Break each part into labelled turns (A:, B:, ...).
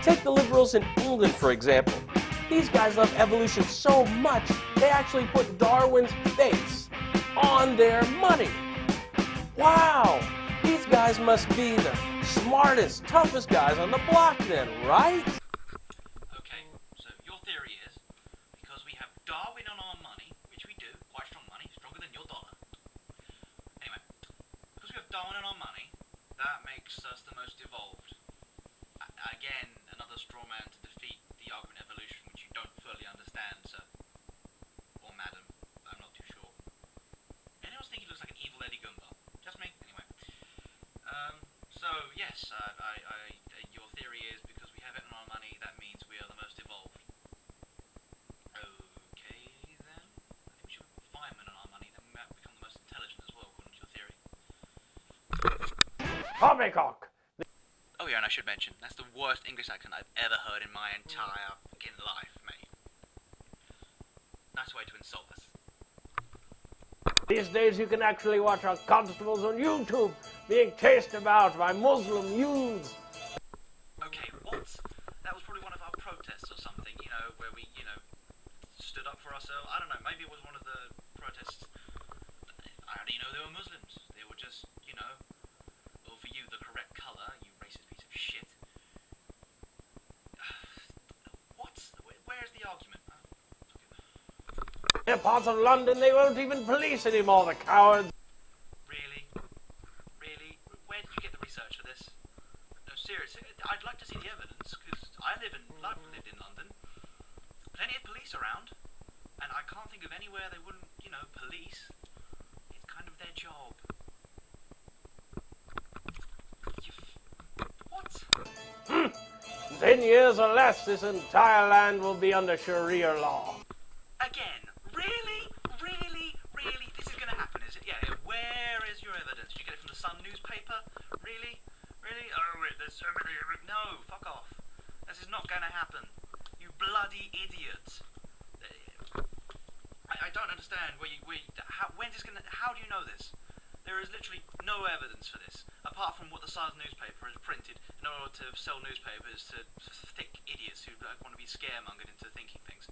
A: Take the liberals in England, for example. These guys love evolution so much, they actually put Darwin's face on their money. Wow, these guys must be the smartest, toughest guys on the block then, right?
B: Okay, so your theory is, because we have Darwin on our money, which we do, quite strong money, stronger than your dollar. Anyway, because we have Darwin on our money, that makes us the most evolved. Again, another straw man to defeat the argument of evolution, which you don't fully understand, sir. Or madam, I'm not too sure. Anyone else think he looks like an evil Eddie Goomba? Just me? Anyway. So, yes, your theory is because we have it on our money, that means we are the most evolved. Okay, then. I think we should put firemen on our money, then we might become the most intelligent as well, according to your theory.
C: Poppycock!
B: Oh yeah, and I should mention, that's the worst English accent I've ever heard in my entire fucking life, mate. Nice way to insult us.
C: These days you can actually watch our constables on YouTube being chased about by Muslim youths.
B: Okay, what? That was probably one of our protests or something, you know, where we, stood up for ourselves. I don't know, maybe it was one of the protests. How do you know they were Muslims? They were just, well, for you, the correct colour, you racist piece of shit. What? Where's the argument?
C: In parts of London they won't even police anymore, the cowards.
B: Really? Really? Where did you get the research for this? No, seriously, I'd like to see the evidence, because I've lived in London. Plenty of police around, and I can't think of anywhere they wouldn't, police. It's kind of their job. What?
C: 10 years or less, this entire land will be under Sharia law.
B: Again? Really? Really? Really? This is going to happen, is it? Yeah, where is your evidence? Did you get it from the Sun newspaper? Really? Really? Oh, wait, there's so many... No, fuck off. This is not going to happen. You bloody idiot. I don't understand how do you know this? There is literally no evidence for this, apart from what the Sun newspaper has printed in order to sell newspapers to thick idiots who want to be scaremongered into thinking things.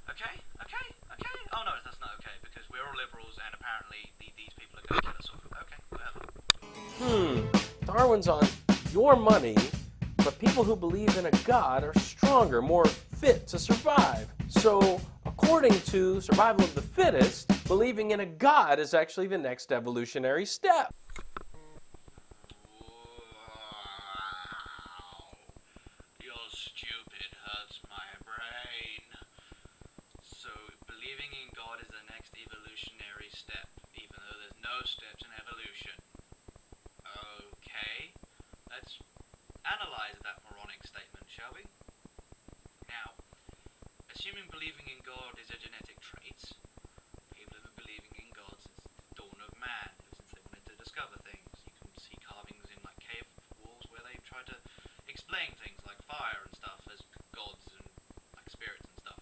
B: Okay? Okay? Okay? Oh no, that's not okay, because we're all liberals and apparently these people are going to kill us all. Okay, whatever.
A: Darwin's on your money, but people who believe in a god are stronger, more fit to survive. So, according to survival of the fittest, believing in a god is actually the next evolutionary step.
B: Wow. You're stupid hurts my brain. So, believing in God is the next evolutionary step, even though there's no steps in evolution. Okay, let's analyze that moronic statement, shall we? Now, assuming believing in God is a genetic trait, people have been believing in God since the dawn of man, since they wanted to discover things. You can see carvings in like cave walls where they've tried to explain things like fire and stuff as gods and like spirits and stuff.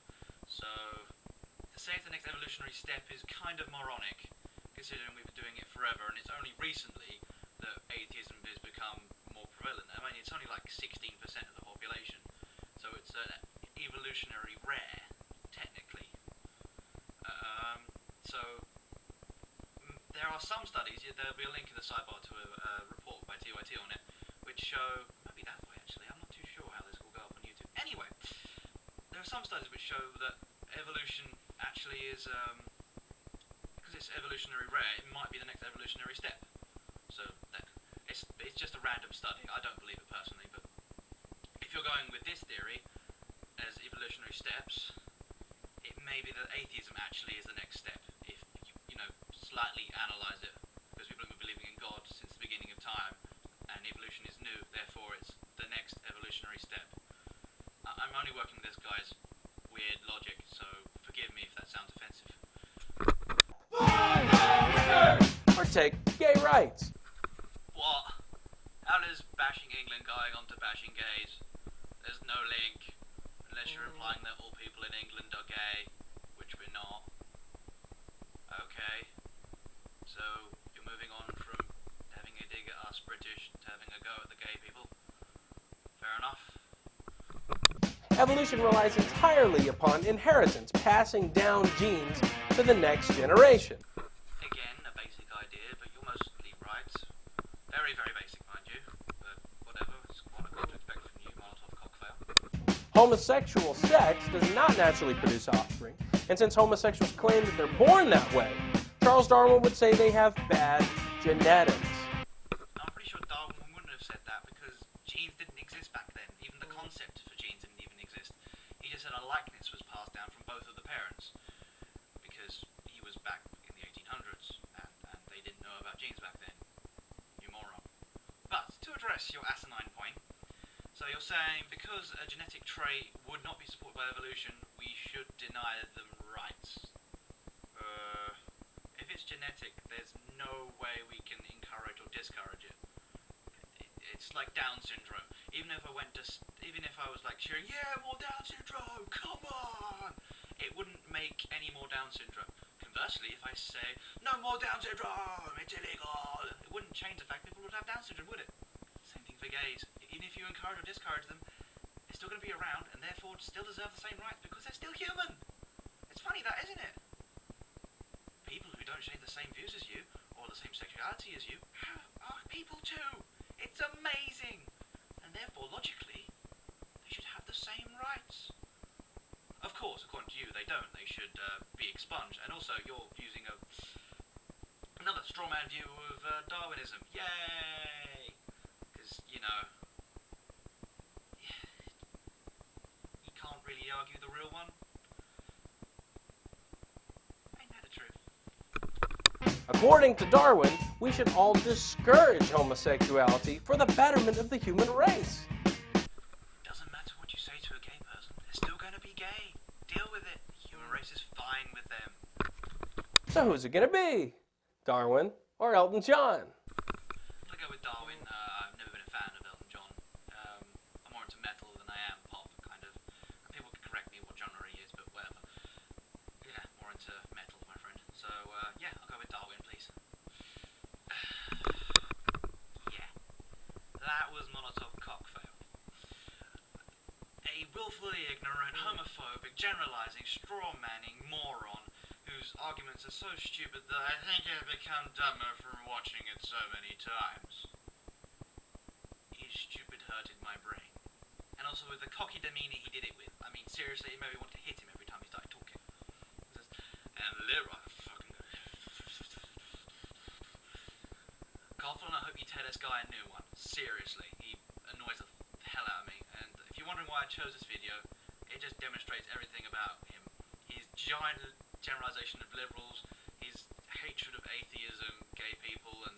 B: So, to say it's the next evolutionary step is kind of moronic, considering we've been doing it forever, and it's only recently that atheism has become more prevalent. I mean, it's only like 16% of the population, so it's evolutionary rare, technically. There are some studies, there'll be a link in the sidebar to a report by TYT on it, which show, maybe that way actually, I'm not too sure how this will go up on YouTube. Anyway, there are some studies which show that evolution actually is, because it's evolutionary rare, it might be the next evolutionary step. So, it's just a random study, I don't believe it personally, but if you're going with this theory as evolutionary steps, it may be that atheism actually is the next step, if you slightly analyse it, because we've been believing in God since the beginning of time, and evolution is new, therefore it's the next evolutionary step. I'm only working with this guy's weird logic, so forgive me if that sounds offensive.
A: Or take gay rights.
B: What? How does bashing England going on to bashing gays? There's no link, unless you're implying that all people in England are gay, which we're not. Okay. So, you're moving on from having a dig at us British to having a go at the gay people. Fair enough.
A: evolution relies entirely upon inheritance, passing down genes to the next generation.
B: Again, a basic idea, but you're mostly right. Very, very basic, mind you. But whatever, it's what I've got to expect from you, Molotov Cockfail.
A: Homosexual sex does not naturally produce offspring, and since homosexuals claim that they're born that way, Charles Darwin would say they have bad genetics.
B: I'm pretty sure Darwin wouldn't have said that because genes didn't exist back then. Even the concept for genes didn't even exist. He just said a likeness was passed down from both of the parents because he was back in the 1800s and they didn't know about genes back then. You moron. But to address your asinine point, so you're saying because a genetic trait would not be supported by evolution, we should deny them rights. If it's genetic, there's no way we can encourage or discourage it. It's like Down syndrome. Even if I was like cheering, yeah, more Down syndrome, come on, it wouldn't make any more Down syndrome. Conversely, if I say, no more Down syndrome, it's illegal, it wouldn't change the fact people would have Down syndrome, would it? Same thing for gays. Even if you encourage or discourage them, they're still going to be around and therefore still deserve the same rights because they're still human. It's funny that, isn't it? People who don't share the same views as you or the same sexuality as you are people too. It's amazing. And therefore, logically, they should have the same rights. Of course, according to you, they don't. They should be expunged. And also, you're using another straw man view of Darwinism. Yay! Because, you can't really argue the real one. Ain't that the truth?
A: According to Darwin, we should all discourage homosexuality for the betterment of the human race.
B: Doesn't matter what you say to a gay person, they're still going to be gay. Deal with it. The human race is fine with them.
A: So who's it gonna be? Darwin or Elton John?
B: I'm going to go with Darwin. I've never been a fan of Elton John. I'm more into metal than I am pop, kind of. People can correct me what genre he is, but whatever. Yeah, more into metal, my friend. So, yeah, I'll go with Darwin, please. Yeah. That was Molotov Cockfail. A willfully ignorant, homophobic, generalizing, straw-manning moron whose arguments are so stupid that I think I've become dumber from watching it so many times. His stupid hurted my brain. And also with the cocky demeanour he did it with. I mean, seriously, it made me want to hit him every time he started talking. And Leroy, fucking... Coughlin, I hope you tear this guy a new one. Seriously, he annoys the hell out of me. And if you're wondering why I chose this video, it just demonstrates everything about him. His giant generalization of liberals, his hatred of atheism, gay people, and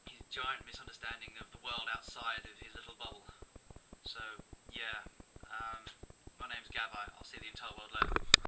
B: his giant misunderstanding of the world outside of his little bubble. So, yeah, my name's Gavite. I'll see the entire world later.